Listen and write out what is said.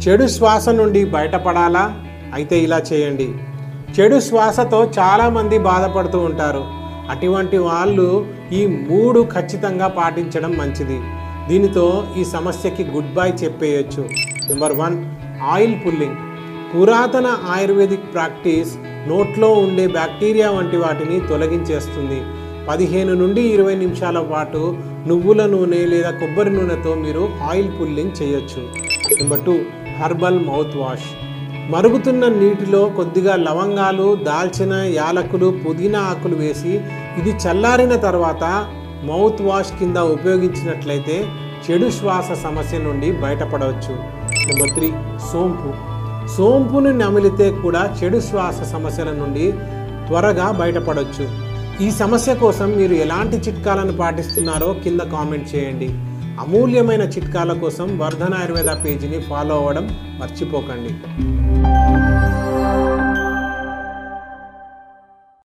చెడు శ్వాస నుండి బయటపడాలా? అయితే ఇలా చేయండి. చెడు శ్వాసతో చాలామంది బాధపడుతూ ఉంటారు. అటువంటి వాళ్ళు ఈ 3 ఖచ్చితంగా పాటించడం మంచిది. దీనితో ఈ సమస్యకి గుడ్ బై చెప్పేయచ్చు. Number 1, oil pulling. పురాతన ఆయుర్వేదిక్ ప్రాక్టీస్ నోట్లో ఉండే బ్యాక్టీరియా వంటి వాటిని తొలగించేస్తుంది. 15 నుండి 20 నిమిషాల పాటు నువ్వుల నూనె లేదా కొబ్బరి నూనెతో మీరు ఆయిల్ పుల్లింగ్ చేయొచ్చు. Number 2, herbal mouthwash. మరుగుతున్న నీటిలో కొద్దిగా లవంగాలు, దాల్చిన, యాలకులు, పుదీనా ఆకులు వేసి ఇది చల్లారిన తర్వాత మౌత్ వాష్ కింద ఉపయోగించినట్లయితే చెడు శ్వాస సమస్య నుండి బయటపడవచ్చు. నెంబర్ 3, సోంపు. సోంపును నమిలితే కూడా చెడు శ్వాస సమస్యల నుండి త్వరగా బయటపడవచ్చు. ఈ సమస్య కోసం మీరు ఎలాంటి చిట్కాలను పాటిస్తున్నారో కింద కామెంట్ చేయండి. అమూల్యమైన చిట్కాల కోసం వర్ధన్ ఆయుర్వేద పేజీని ఫాలో అవ్వడం మర్చిపోకండి.